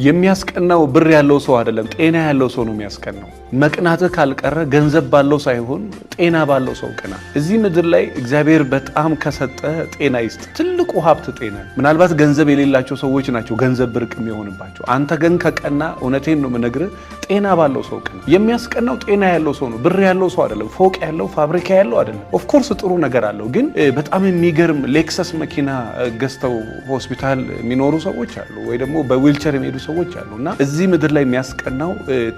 የሚያስቀናው ብር ያለው ሰው አይደለም፣ ጤና ያለው ሰው ነው የሚያስቀናው። መቅናትህ ካልቀረ ገንዘብ ባለው ሳይሆን ጤና ባለው ሰው ቅና። እዚህ ምድር ላይ እግዚአብሔር በጣም ከሰጠ ጤና ይስጥ። ትልቁ ሀብት ጤና። ምናልባት ገንዘብ የሌላቸው ሰዎች ናቸው ገንዘብ ብርቅ የሚሆንባቸው። አንተ ግን ከቀና፣ እውነቴን ነው የምነግርህ፣ ጤና ባለው ሰው ቅና። የሚያስቀናው ጤና ያለው ሰው ነው፣ ብር ያለው ሰው አይደለም፣ ፎቅ ያለው ፋብሪካ ያለው አይደለም። ኦፍኮርስ ጥሩ ነገር አለው፣ ግን በጣም የሚገርም ሌክሰስ መኪና ገዝተው ሆስፒታል የሚኖሩ ሰዎች አሉ፣ ወይ ደግሞ በዊልቸር የሚሄዱ ሰዎች አሉና እዚህ ምድር ላይ የሚያስቀናው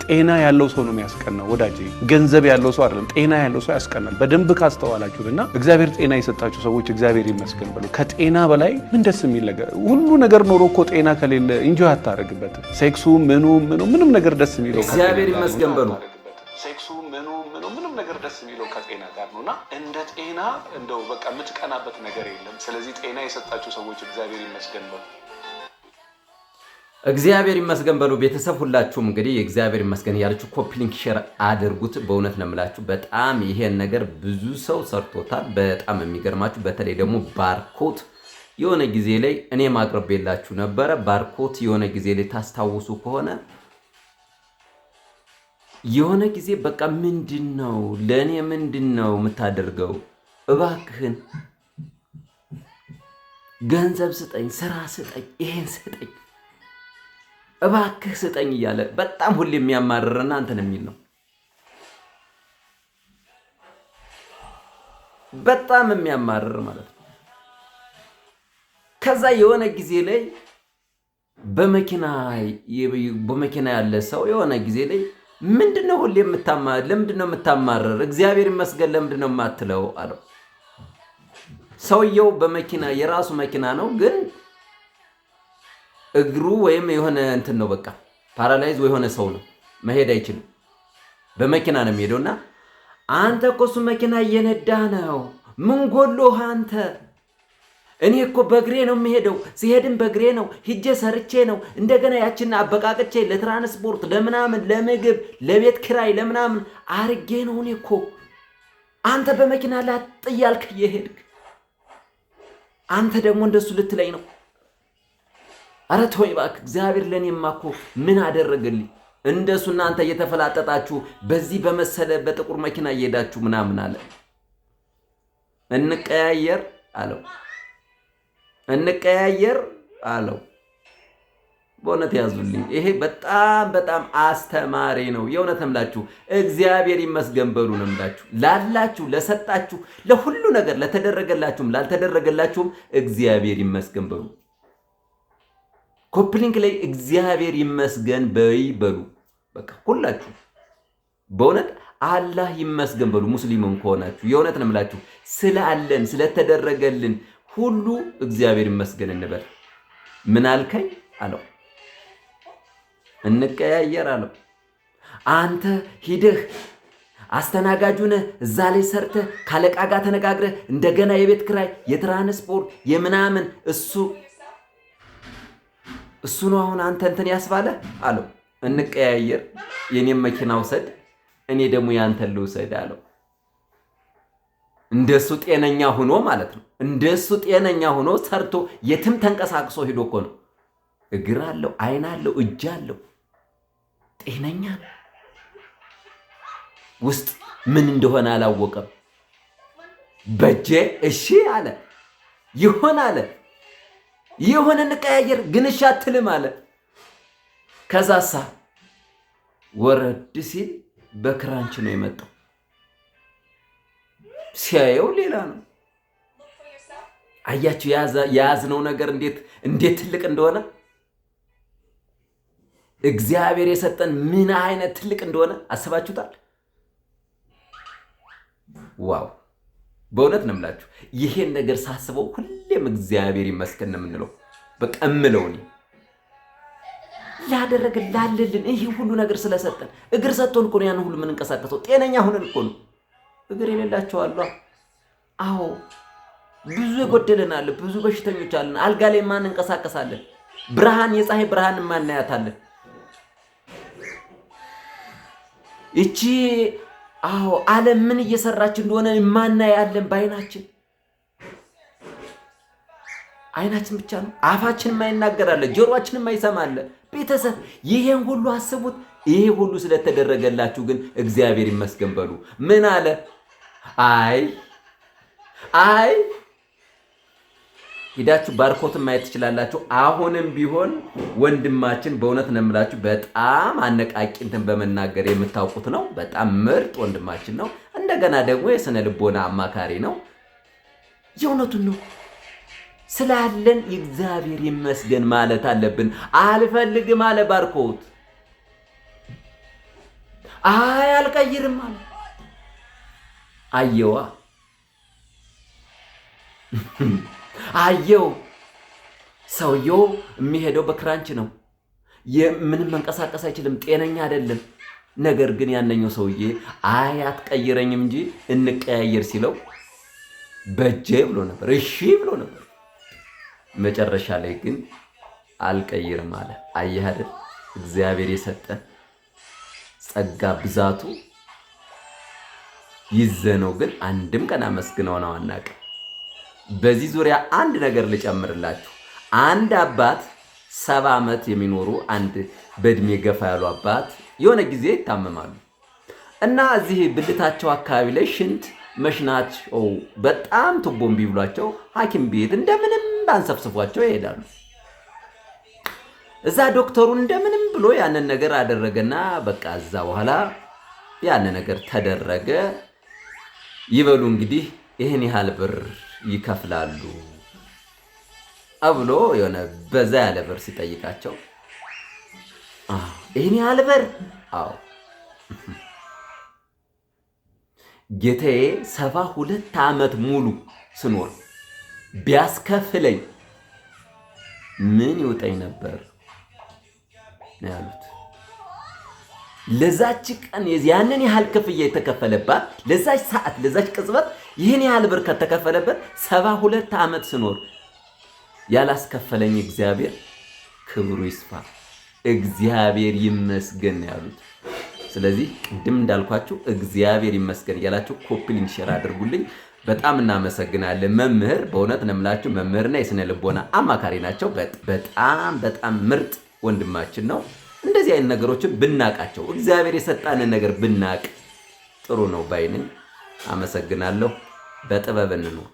ጤና ያለው ሰው ነው የሚያስቀናው ወዳጄ። ገንዘብ ያለው ሰው አይደለም፣ ጤና ያለው ሰው ያስቀናል። በደንብ ካስተዋላችሁና እግዚአብሔር ጤና የሰጣችሁ ሰዎች እግዚአብሔር ይመስገን በሉ። ከጤና በላይ ምን ደስ የሚል ነገር። ሁሉ ነገር ኖሮ እኮ ጤና ከሌለ ኢንጆይ አታረግበትም። ሴክሱ ምንም ነገር ደስ የሚለው እግዚአብሔር ይመስገን በሉ። ሴክሱ ምንም ነገር ደስ የሚለው ከጤና ጋር ነውና እንደ ጤና እንደው በቃ የምትቀናበት ነገር የለም። ስለዚህ ጤና የሰጣችሁ ሰዎች እግዚአብሔር ይመስገን በሉ። እግዚአብሔር ይመስገን በሉ። ቤተሰብ ሁላችሁም እንግዲህ እግዚአብሔር ይመስገን ያላችሁ ኮፒ ሊንክ ሼር አድርጉት። በእውነት ነው የምላችሁ፣ በጣም ይሄን ነገር ብዙ ሰው ሰርቶታል። በጣም የሚገርማችሁ በተለይ ደግሞ ባርኮት የሆነ ጊዜ ላይ እኔ ማቅረቤላችሁ ነበረ። ባርኮት የሆነ ጊዜ ላይ ታስታውሱ ከሆነ የሆነ ጊዜ በቃ ምንድነው ለኔ ምንድነው የምታደርገው? እባክህን ገንዘብ ስጠኝ፣ ስራ ስጠኝ፣ ይሄን ስጠኝ፣ እባክህ ስጠኝ እያለ በጣም ሁሌ የሚያማርርና አንተን የሚል ነው። በጣም የሚያማርር ማለት ነው። ከዛ የሆነ ጊዜ ላይ በመኪና ያለ ሰው የሆነ ጊዜ ላይ ምንድነው ሁሌ ለምንድነው የምታማርር? እግዚአብሔር ይመስገን ለምንድነው የማትለው አለው። ሰውየው በመኪና የራሱ መኪና ነው፣ ግን እግሩ ወይም የሆነ እንትን ነው፣ በቃ ፓራላይዝ ወይ የሆነ ሰው ነው፣ መሄድ አይችልም። በመኪና ነው የሚሄደውና አንተ እኮ እሱ መኪና እየነዳ ነው፣ ምን ጎሎህ አንተ? እኔ እኮ በእግሬ ነው የምሄደው፣ ሲሄድም በእግሬ ነው፣ ሂጄ ሰርቼ ነው፣ እንደገና ያችን አበቃቅቼ ለትራንስፖርት፣ ለምናምን፣ ለምግብ፣ ለቤት ኪራይ፣ ለምናምን አርጌ ነው እኔ እኮ። አንተ በመኪና ላጥ እያልክ እየሄድክ አንተ ደግሞ እንደሱ ልትለኝ ነው? ኧረ ተወኝ እባክህ። እግዚአብሔር ለእኔማ እኮ ምን አደረገልኝ? እንደሱ እናንተ እየተፈላጠጣችሁ በዚህ በመሰለ በጥቁር መኪና እየሄዳችሁ ምናምን አለ። እንቀያየር አለው። እንቀያየር አለው። በእውነት ያዙልኝ። ይሄ በጣም አስተማሪ ነው። የእውነት እምላችሁ እግዚአብሔር ይመስገን በሉ ነው እምላችሁ። ላላችሁ፣ ለሰጣችሁ፣ ለሁሉ ነገር ለተደረገላችሁም ላልተደረገላችሁም እግዚአብሔር ይመስገን በሉ። ኮፕሊንክ ላይ እግዚአብሔር ይመስገን በሉ። በቃ ሁላችሁ በእውነት አላህ ይመስገን በሉ። ሙስሊምም ከሆናችሁ የእውነት ነው እምላችሁ ስላለን ስለተደረገልን ሁሉ እግዚአብሔር ይመስገን እንበል። ምን አልከኝ አለው። እንቀያየር አለው። አንተ ሂደህ አስተናጋጁ ነህ፣ እዛ ላይ ሰርተህ ካለቃ ጋር ተነጋግረህ እንደገና የቤት ክራይ፣ የትራንስፖርት፣ የምናምን እሱ ነው አሁን አንተ እንትን ያስባለህ አለው። እንቀያየር፣ የኔም መኪና ውሰድ፣ እኔ ደግሞ ያንተን ልውሰድ አለው። እንደሱ ጤነኛ ሆኖ ማለት ነው። እንደሱ ጤነኛ ሆኖ ሰርቶ የትም ተንቀሳቅሶ ሄዶ እኮ ነው። እግር አለው፣ አይን አለው፣ እጅ አለው፣ ጤነኛ ነው። ውስጥ ምን እንደሆነ አላወቀም። በጄ እሺ አለ፣ ይሆን አለ፣ ይሁን እንቀያየር፣ ግን እሺ አትልም አለ። ከዛሳ ወረድ ሲል በክራንች ነው የመጣው። ሲያየው ሌላ ነው። አያችሁ የያዝነው ነገር እንዴት ትልቅ እንደሆነ፣ እግዚአብሔር የሰጠን ምን አይነት ትልቅ እንደሆነ አስባችሁታል? ዋው! በእውነት ነው የምላችሁ። ይሄን ነገር ሳስበው ሁሌም እግዚአብሔር ይመስገን ነው የምንለው። በቃ እምለው እኔ ላደረገልን ይሄ ሁሉ ነገር ስለሰጠን፣ እግር ሰጥቶን እኮ ነው ያን ሁሉ የምንንቀሳቀሰው። ጤነኛ ሆነን እኮ ነው። እግር የሌላቸው አሉ። አዎ ብዙ የጎደለን አለ፣ ብዙ በሽተኞች አለን። አልጋ ላይ ማን እንቀሳቀሳለን? ብርሃን የፀሐይ ብርሃን ማናያታለን። እቺ አዎ ዓለም ምን እየሰራች እንደሆነ ማናያለን በአይናችን። አይናችን ብቻ ነው። አፋችን ማይናገራለ፣ ጆሮአችን ማይሰማለ። ቤተሰብ ይሄን ሁሉ አስቡት። ይሄ ሁሉ ስለተደረገላችሁ ግን እግዚአብሔር ይመስገን በሉ። ምን አለ? አይ ሄዳችሁ ባርኮትን ማየት ትችላላችሁ። አሁንም ቢሆን ወንድማችን በእውነት ነው የምላችሁ በጣም አነቃቂ እንትን በመናገር የምታውቁት ነው። በጣም ምርጥ ወንድማችን ነው። እንደገና ደግሞ የስነ ልቦና አማካሪ ነው። የእውነቱን ነው። ስላለን እግዚአብሔር ይመስገን ማለት አለብን። አልፈልግም አለ ባርኮት። አልቀይርም አለ። አየው ሰውየው የሚሄደው በክራንች ነው። ምንም መንቀሳቀስ አይችልም። ጤነኛ አይደለም። ነገር ግን ያነኛው ሰውዬ አትቀይረኝም እንጂ እንቀያየር ሲለው በጄ ብሎ ነበር። እሺ ብሎ ነበር። መጨረሻ ላይ ግን አልቀይርም አለ። አየህ አይደል እግዚአብሔር የሰጠን ጸጋ ብዛቱ ይዘነው ግን አንድም ቀን አመስግነው ነው አናውቅም። በዚህ ዙሪያ አንድ ነገር ልጨምርላችሁ። አንድ አባት 70 ዓመት የሚኖሩ አንድ በእድሜ ገፋ ያሉ አባት የሆነ ጊዜ ይታመማሉ እና እዚህ ብልታቸው አካባቢ ላይ ሽንት መሽናቸው በጣም ቱቦ እምቢ ብሏቸው ሐኪም ቤት እንደምንም አንሰፍስፏቸው ይሄዳሉ። እዛ ዶክተሩ እንደምንም ብሎ ያንን ነገር አደረገና በቃ እዛ በኋላ ያንን ነገር ተደረገ። ይበሉ እንግዲህ ይህን ያህል ብር ይከፍላሉ አብሎ የሆነ በዛ ያለ ብር ሲጠይቃቸው ይህን ያህል ብር? አዎ ጌታዬ 72 ዓመት ሙሉ ስኖር ቢያስከፍለኝ ምን ይውጠኝ ነበር ነው ያሉት። ለዛች ቀን ያንን ያህል ክፍያ የተከፈለባት ለዛች ሰዓት ለዛች ቅጽበት ይህን ያህል ብር ከተከፈለበት 72 ዓመት ስኖር ያላስከፈለኝ እግዚአብሔር ክብሩ ይስፋ፣ እግዚአብሔር ይመስገን ያሉት። ስለዚህ ቅድም እንዳልኳችሁ እግዚአብሔር ይመስገን እያላችሁ ኮፒ ሊንክ ሼር አድርጉልኝ። በጣም እናመሰግናለን። መምህር በእውነት ነው የምላችሁ መምህርና የስነ ልቦና አማካሪ ናቸው። በጣም ምርጥ ወንድማችን ነው። እንደዚህ አይነት ነገሮችን ብናቃቸው እግዚአብሔር የሰጣንን ነገር ብናቅ ጥሩ ነው ባይነኝ። አመሰግናለሁ። በጥበብ እንኑር።